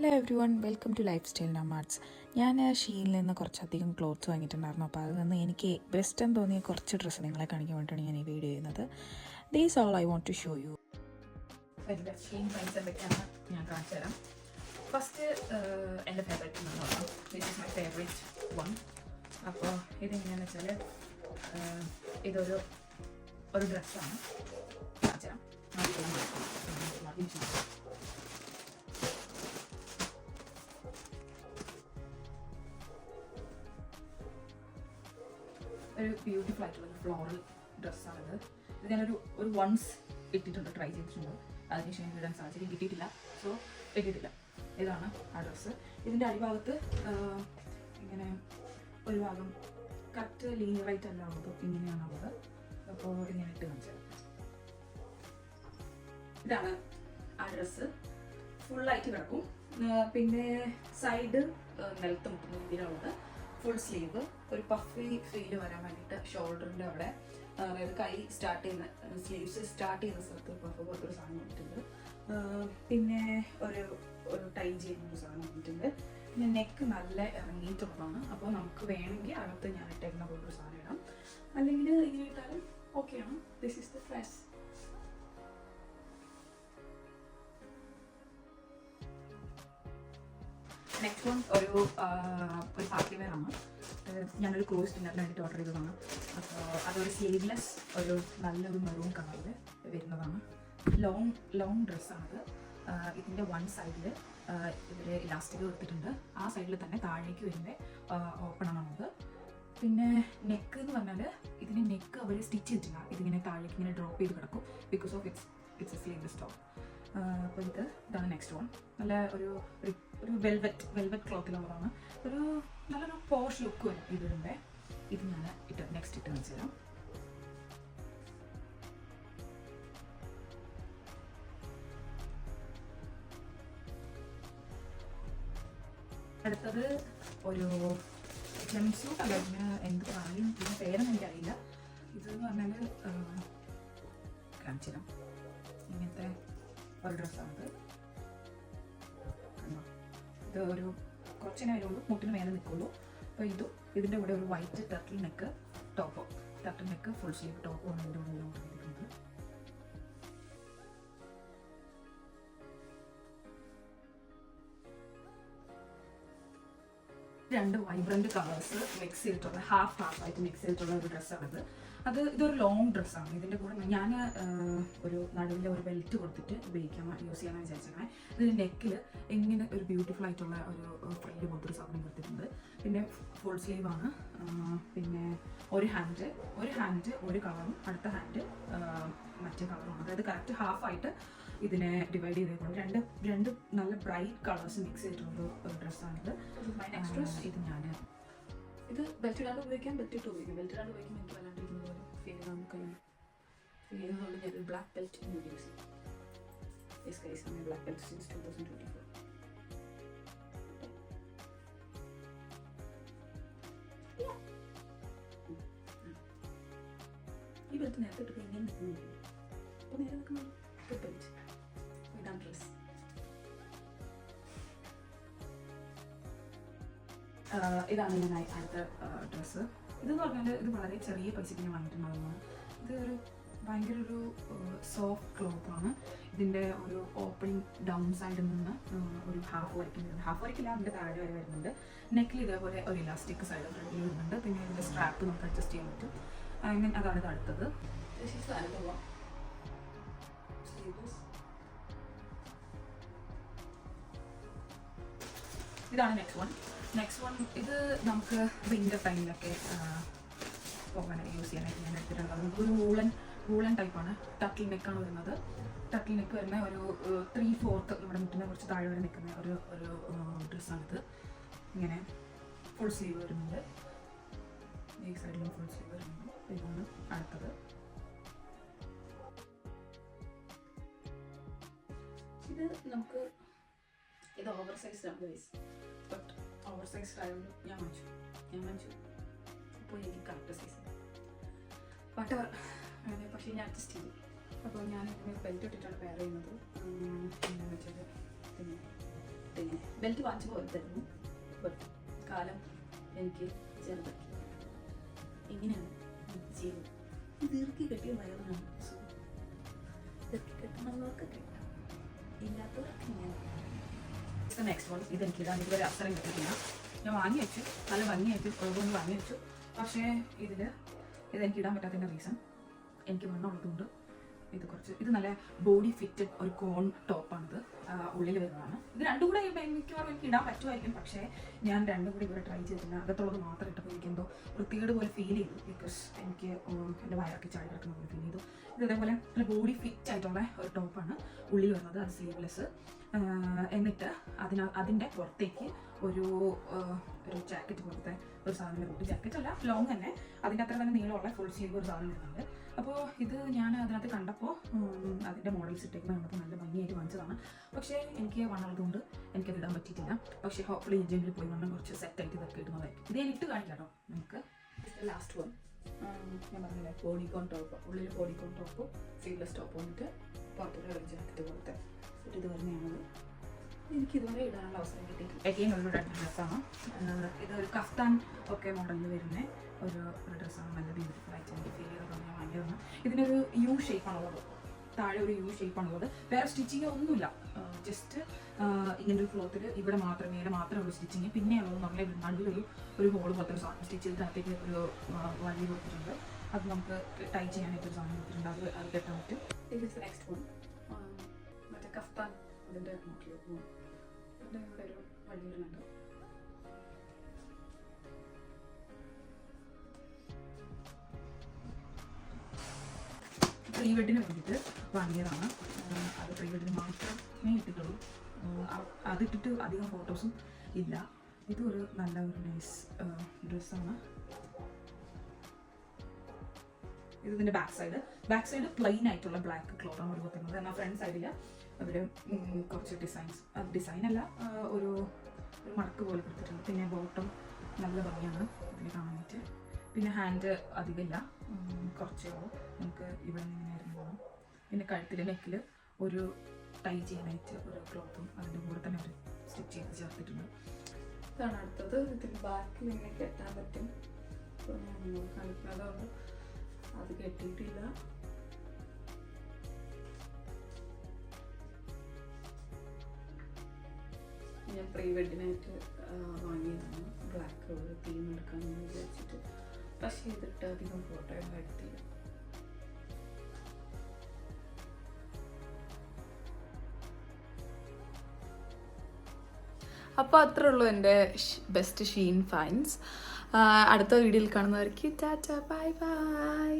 Hello everyone, welcome to lifestyle nomads. ഞാൻ ഷീയിൽ നിന്ന് കുറച്ചധികം ക്ലോത്ത്സ് വാങ്ങിയിട്ടുണ്ടായിരുന്നു. അപ്പോൾ അതിൽ നിന്ന് എനിക്ക് ബെസ്റ്റ് എന്ന് തോന്നിയ കുറച്ച് ഡ്രസ്സ് നിങ്ങളെ കാണിക്കാൻ വേണ്ടിയിട്ടാണ് ഞാൻ ഈ വീഡിയോ ചെയ്യുന്നത്. These all I want to show you. എൻ്റെ ഷീൻ പ്രൈസ് എന്തൊക്കെയാണ് ഞാൻ കാണിച്ചു തരാം. ഫസ്റ്റ് എൻ്റെ ഫേവറേറ്റ് എന്ന് പറയാം. This is my favourite one. അപ്പോൾ ഇതെങ്ങനെയാണെന്ന് വെച്ചാൽ ഇതൊരു ഡ്രസ്സാണ്. കാണിച്ചു തരാം. ഒരു ബ്യൂട്ടിഫുൾ ആയിട്ടുള്ള ഫ്ലോറൽ ഡ്രസ്സാണിത്. ഇത് ഞാനൊരു വൺസ് ഇട്ടിട്ടുണ്ട്, ട്രൈ ചെയ്തിട്ടുണ്ട്. അതിനുശേഷം എനിക്ക് ഇടാൻ സാഹചര്യം കിട്ടിയിട്ടില്ല, സോ ഇട്ടിട്ടില്ല. ഇതാണ് ആ ഡ്രസ്സ്. ഇതിൻ്റെ അടിഭാഗത്ത് ഇങ്ങനെ ഒരു ഭാഗം കറക്റ്റ് ലീനിയറായിട്ട് അല്ല ഉള്ളത്, ഇങ്ങനെയാണുള്ളത്. അപ്പോൾ ഇങ്ങനെ ഇട്ട് കാണിച്ചത്. ഇതാണ് ആ ഡ്രസ്സ്. ഫുള്ളായിട്ട് കിടക്കും. പിന്നെ സൈഡ് നിലത്ത് മുട്ടുന്ന രീതിയിലുള്ളത്. ഫുൾ സ്ലീവ്, ഒരു പഫി ഫീല് വരാൻ വേണ്ടിയിട്ട് ഷോൾഡറിൻ്റെ അവിടെ, അതായത് കൈ സ്റ്റാർട്ട് ചെയ്യുന്ന സ്ലീവ്സ് സ്റ്റാർട്ട് ചെയ്യുന്ന സ്ഥലത്ത് പഫ് പോലത്തൊരു സാധനം വന്നിട്ടുണ്ട്. പിന്നെ ഒരു ടൈ ചെയ്യുന്നൊരു സാധനം വന്നിട്ടുണ്ട്. പിന്നെ നെക്ക് നല്ല ഇറങ്ങിയിട്ടുള്ളതാണ്. അപ്പോൾ നമുക്ക് വേണമെങ്കിൽ അകത്ത് ഞാൻ ഇട്ടേക്കുന്ന പോലൊരു സാധനം ഇടാം, അല്ലെങ്കിൽ ഇങ്ങനെ ഇട്ടാലും ഓക്കെയാണ്. This is the dress. Next one ഒരു പാർട്ടി വെയർ ആണ്. ഞാനൊരു ക്രൂസ് ഡിന്നറിന് വേണ്ടിയിട്ട് ഓർഡർ ചെയ്തതാണ്. അപ്പോൾ അതൊരു സ്ലീവ്ലെസ് നല്ലൊരു മെറൂൺ കളറിൽ വരുന്നതാണ്. ലോങ് ഡ്രസ്സാണത്. ഇതിൻ്റെ വൺ സൈഡിൽ ഇവർ ഇലാസ്റ്റിക് കൊടുത്തിട്ടുണ്ട്. ആ സൈഡിൽ തന്നെ താഴേക്ക് വരുന്ന ഓപ്പൺ ആണത്. പിന്നെ നെക്ക് എന്ന് പറഞ്ഞാൽ ഇതിന് നെക്ക് അവർ സ്റ്റിച്ച് ചെയ്തിട്ടില്ല. ഇതിങ്ങനെ താഴേക്ക് ഇങ്ങനെ ഡ്രോപ്പ് ചെയ്ത് കിടക്കും, because of its A sleeveless top. അപ്പോൾ ഇതാണ് നെക്സ്റ്റ് വൺ. നല്ല ഒരു വെൽവെറ്റ് ക്ലോത്തിലുള്ളതാണ്. നല്ലൊരു പോഷ് ലുക്ക് വരും ഇതിൻ്റെ. ഇത് ഞാൻ നെക്സ്റ്റ് ഇട്ട് കാണിച്ചു തരാം. അടുത്തത് ഒരു ജംസ്യൂട്ട് അല്ല, ഇതിന് എന്ത് പറയും, ഇതിൻ്റെ പേരൊന്നും എനിക്കറിയില്ല. ഇതെന്ന് പറഞ്ഞാൽ കാണിച്ചു തരാം. ഇങ്ങനത്തെ ഒരു ഡ്രസ്സാണത്. ഇത് കുറച്ച് നേരമുള്ളൂ, മുട്ടിന് മേലെ നിൽക്കുള്ളൂ. അപ്പോൾ ഇതിൻ്റെ കൂടെ ഒരു white turtle neck full sleeve ടോപ്പുമാണ് ഇതിൻ്റെ കൂടെ ഓർഡർ ചെയ്തിട്ടുണ്ട്. രണ്ട് വൈബ്രന്റ് കളേഴ്സ് മിക്സ് ചെയ്തിട്ടുള്ള ഹാഫ് ആയിട്ട് മിക്സ് ചെയ്തിട്ടുള്ള ഒരു ഡ്രസ്സാണിത്. ഇതൊരു ലോങ് ഡ്രസ്സാണ്. ഇതിൻ്റെ കൂടെ ഞാൻ ഒരു നടുവിൽ ഒരു ബെൽറ്റ് കൊടുത്തിട്ട് യൂസ് ചെയ്യാമെന്ന് വിചാരിച്ചേ. ഇതിൻ്റെ നെക്കിൽ ഇങ്ങനെ ഒരു ബ്യൂട്ടിഫുൾ ആയിട്ടുള്ള ഒരു ഫ്രില്ല് പോലത്തൊരു സാധനം കൊടുത്തിട്ടുണ്ട്. പിന്നെ ഫുൾ സ്ലീവ് ആണ്. പിന്നെ ഒരു ഹാൻഡ് ഒരു കളറും അടുത്ത ഹാൻഡ് മറ്റേ കളറും. അതായത് കറക്റ്റ് ഹാഫായിട്ട് ഇതിനെ ഡിവൈഡ് ചെയ്തേക്കുന്നത്. രണ്ട് നല്ല ബ്രൈറ്റ് കളേഴ്സ് മിക്സ് ചെയ്തിട്ടുള്ള ഒരു ഡ്രസ്സാണിത്. ഇത് ബെൽറ്റ് ഇടാണ്ട് ഉപയോഗിക്കാം, ബെൽറ്റ് ഇട്ട് ഉപയോഗിക്കാം. ബെൽറ്റ് ഇടാണ്ട് ഉപയോഗിക്കും എനിക്ക് വല്ലാണ്ട് ഇരുന്നത് പോലെ ഫീൽ ചെയ്യുന്നതുകൊണ്ട് ഞാൻ ബ്ലാക്ക് ബെൽറ്റ് യൂസ് ചെയ്യും. Black belt since 2024. ഈ ബെൽറ്റ് നേരത്തെ ഇട്ട് ഇങ്ങനെ നിൽക്കുന്നു. അപ്പോൾ നേരെ നിൽക്കുന്നു ബെൽറ്റ്. ഇതാണ് ഡ്രസ്. ഇതാണ് ഞാൻ അടുത്ത ഡ്രസ്സ്. ഇതെന്ന് പറഞ്ഞാൽ ഇത് വളരെ ചെറിയ പൈസയ്ക്ക് ഞാൻ വാങ്ങിയിട്ടുണ്ടാകുന്നതാണ്. ഇത് ഭയങ്കര ഒരു സോഫ്റ്റ് ക്ലോത്താണ്. ഇതിൻ്റെ ഒരു ഓപ്പണിംഗ് ഡൗൺ സൈഡിൽ നിന്ന് ഒരു ഹാഫ് വരയ്ക്കില്ല, അതിൻ്റെ താഴെ വരെ വരുന്നുണ്ട്. നെക്കിൽ ഇതേപോലെ ഒരു ഇലാസ്റ്റിക് സൈഡ് ഫ്രണ്ടിൽ വരുന്നുണ്ട്. പിന്നെ ഇതിൻ്റെ സ്ട്രാപ്പ് നമുക്ക് അഡ്ജസ്റ്റ് ചെയ്യാൻ പറ്റും. അങ്ങനെ അതാണ് ഇത് അടുത്തത്. ഇതാണ് നെക്സ്റ്റ് വൺ. ഇത് നമുക്ക് വിൻ്റർ ടൈമിലൊക്കെ പോകാനായി യൂസ് ചെയ്യാനായിട്ട് ഞാൻ എടുത്തിട്ടുള്ളത്. ഒരു വൂളൻ ടൈപ്പാണ്. ടർട്ടിൽ നെക്കാണ് വരുന്നത്. ടർട്ടിൽ നെക്ക് വരുന്ന ഒരു 3/4 നമ്മുടെ മുട്ടിനെ കുറച്ച് താഴെ വരെ നിൽക്കുന്ന ഒരു ഡ്രസ്സാണിത്. ഇങ്ങനെ ഫുൾ സ്ലീവ് വരുന്നുണ്ട്. ഈ സൈഡിലും ഫുൾ സ്ലീവ് വരുന്നുണ്ട്. ഇതാണ് അടുത്തത്. ഇത് ഓവർ സൈസ്ഡാണ് ഗൈസ്. ബട്ട് ഓവർ സൈസ്ഡ് ആയതുകൊണ്ട് ഞാൻ വാങ്ങിച്ചു. അപ്പോൾ എനിക്ക് കറക്റ്റ് സൈസ് പക്ഷേ ഞാൻ അഡ്ജസ്റ്റ് ചെയ്തു. അപ്പോൾ ഞാൻ ഇതിന് ബെൽറ്റ് ഇട്ടിട്ടാണ് പെയർ ചെയ്യുന്നത്. പിന്നെ ബെൽറ്റ് ഇങ്ങനെ ബെൽറ്റ് വാങ്ങിച്ചപ്പോൾ വലുതായിരുന്നു, ബട്ട് കാലം എനിക്ക് ചെറുതാക്കി. ഇങ്ങനെയാണ് ചെയ്യുന്നത്. ദീർഘി കെട്ടിയ വയറിനാണ് സുഖം. ദീർഘി കെട്ടുന്നവർക്കൊക്കെ ഇല്ലാത്തവർക്ക് ഇങ്ങനെ. നെക്സ്റ്റ് വൺ ഇത് എനിക്ക് ഇടാൻ ഇതുവരെ അവസരം കിട്ടിയിട്ടില്ല. ഞാൻ വാങ്ങി വെച്ചു, നല്ല ഭംഗിയായിട്ട് ഓരോന്ന് വാങ്ങി വെച്ചു. പക്ഷേ ഇതെനിക്ക് ഇടാൻ പറ്റാത്തതിൻ്റെ റീസൺ എനിക്ക് വണ്ണമുള്ളതുകൊണ്ട് ഇത് നല്ല ബോഡി ഫിറ്റഡ് ഒരു കോൺ ടോപ്പാണിത്. ഉള്ളിൽ വരുന്നതാണ്. ഇത് രണ്ടും കൂടെ മിക്കവാറും എനിക്ക് ഇടാൻ പറ്റുമായിരിക്കും. പക്ഷേ ഞാൻ രണ്ടും കൂടി ഇവിടെ ട്രൈ ചെയ്തില്ല. അകത്തുള്ളത് മാത്രം ഇട്ടപ്പോൾ എനിക്ക് എന്തോ വൃത്തികേട് പോലെ ഫീൽ ചെയ്തു. ബിക്കോസ് എനിക്ക് എൻ്റെ വയറൊക്കെ ചാടി കിടക്കുന്ന പോലെ ഫീൽ ചെയ്തു. ഇത് ഇതേപോലെ ഒരു ബോഡി ഫിറ്റ് ആയിട്ടുള്ള ഒരു ടോപ്പാണ് ഉള്ളിൽ വരുന്നത്. അത് സ്ലീവ്ലെസ്. എന്നിട്ട് അതിൻ്റെ പുറത്തേക്ക് ഒരു ജാക്കറ്റ് പോലത്തെ ഒരു സാധനം വരുന്നുണ്ട്. ജാക്കറ്റ് അല്ല, ലോങ് തന്നെ. അതിൻ്റെ അത്ര തന്നെ നീളമുള്ള ഫുൾ സ്ലീവ് ഒരു സാധനം വരുന്നുണ്ട്. അപ്പോൾ ഇത് ഞാൻ അതിനകത്ത് കണ്ടപ്പോൾ അതിൻ്റെ മോഡൽസ് ഇട്ടേക്കുന്നത് കണ്ടപ്പോൾ നല്ല ഭംഗിയായിട്ട് വാങ്ങിച്ചതാണ്. പക്ഷേ എനിക്ക് വണ്ണുള്ളതുകൊണ്ട് എനിക്കത് ഇടാൻ പറ്റിയിട്ടില്ല. പക്ഷേ ഹോപ്പ്ഫുള്ളി ജിമ്മിൽ പോയി വണ്ണം കുറച്ച് സെറ്റായിട്ട് ഇതൊക്കെ ഇടുന്നതായിരിക്കും. ഇത് ഞാൻ ഇട്ട് കാണിക്കാം കേട്ടോ നമുക്ക്. ലാസ്റ്റ് വൺ ഞാൻ പറഞ്ഞില്ലേ, ബോഡിക്കോൺ ടോപ്പ്. ഉള്ളിൽ ബോഡിക്കോൺ ടോപ്പ്, സ്ലീവ്ലെസ് ടോപ്പ് വന്നിട്ട് പുറത്തുള്ള ഒരു ജാക്കറ്റ് പോലത്തെ ഇത് വരുന്നതാണ്. എനിക്ക് ഇതുവരെ ഇടാനുള്ള അവസരം കിട്ടിയിട്ടില്ല. എഗെയിൻ ഒരു ഡ്രസ്സാണ്. ഇതൊരു കഫ്താൻ ഒക്കെ മോഡലിൽ വരുന്ന ഒരു ഡ്രസ്സാണ്. നല്ല ബ്യൂട്ടിഫുൾ ആയിട്ട് എനിക്ക് ഫീൽ ചെയ്തത് ഞാൻ വാങ്ങിയതാണ്. ഇതിനൊരു യു ഷേപ്പാണുള്ളത്, താഴെ ഒരു യു ഷേപ്പാണുള്ളത്. വേറെ സ്റ്റിച്ചിങ് ഒന്നുമില്ല. ജസ്റ്റ് ഇങ്ങനൊരു ക്ലോത്തിൽ ഇവിടെ മാത്രമേ ഒരു സ്റ്റിച്ചിങ്. പിന്നെ നമ്മളെ നടുവിലൊരു ഹോള് പോലത്തെ ഒരു സാധനം സ്റ്റിച്ച് ചെയ്തിട്ട് ഒരു വഴി കൊടുത്തിട്ടുണ്ട്. അത് നമുക്ക് ടൈ ചെയ്യാനായിട്ടൊരു സാധനം കൊടുത്തിട്ടുണ്ട്. അത് കെട്ടാൻ പറ്റും. ഇത് നെക്സ്റ്റ് വൺ മറ്റേ കഫ്താൻ അതിൻ്റെ നോക്കിയോ അതിൻ്റെ ഇവിടെ ഒരു വഴി വരുന്നുണ്ട്. പ്രീ വെഡിന് വേണ്ടിയിട്ട് വാങ്ങിയതാണ്. അത് പ്രീ വെഡിന് മാത്രമേ ഇട്ടിട്ടുള്ളൂ. അതിട്ടിട്ട് അധികം ഫോട്ടോസും ഇല്ല. ഇതൊരു നല്ല ഒരു നൈസ് ഡ്രസ്സാണ്. ഇതിൻ്റെ ബാക്ക് സൈഡ് പ്ലെയിൻ ആയിട്ടുള്ള ബ്ലാക്ക് ക്ലോത്താണ് ഒരു കൊടുക്കുന്നത്. എന്നാൽ ഫ്രണ്ട് സൈഡിൽ അവർ കുറച്ച് ഡിസൈനല്ല, ഒരു മടക്ക് പോലെ കൊടുത്തിട്ടുണ്ട്. പിന്നെ ബോട്ടം നല്ല ഭംഗിയാണ് ഇതിൽ കാണാനായിട്ട്. പിന്നെ ഹാൻഡ് അധികമില്ല, കുറച്ചേ ഉള്ളൂ. നമുക്ക് ഇവിടെ നിന്ന് ഇങ്ങനെ പോകണം. പിന്നെ കഴുത്തിൽ നെക്കിൽ ഒരു ടൈ ചെയ്യാനായിട്ട് ഒരു ക്ലോത്തും അതിൻ്റെ കൂടെ തന്നെ ഒരു സ്റ്റിച്ച് ചെയ്ത് ചേർത്തിട്ടുണ്ട്. ഇതാണ് അടുത്തത്. ഇതിൽ ബാക്കിൽ ഇങ്ങനെ കെട്ടാൻ പറ്റും. കളിക്കുന്നതുകൊണ്ട് അത് കെട്ടിയിട്ടില്ല. ഞാൻ പ്രീ വെഡിനായിട്ട് വാങ്ങിയതാണ്. ബ്ലാക്ക് ഒരു തീം എടുക്കാമെന്ന് വിചാരിച്ചിട്ട്. പക്ഷേ ഇതിട്ട് അധികം ഫോട്ടോ ഒന്നും എടുത്തില്ല. അപ്പോൾ അത്രേ ഉള്ളൂ എൻ്റെ ബെസ്റ്റ് ഷീൻ ഫൈൻസ്. അടുത്ത വീഡിയോയിൽ കാണുന്നവർക്ക് ടാറ്റ ബൈ ബൈ.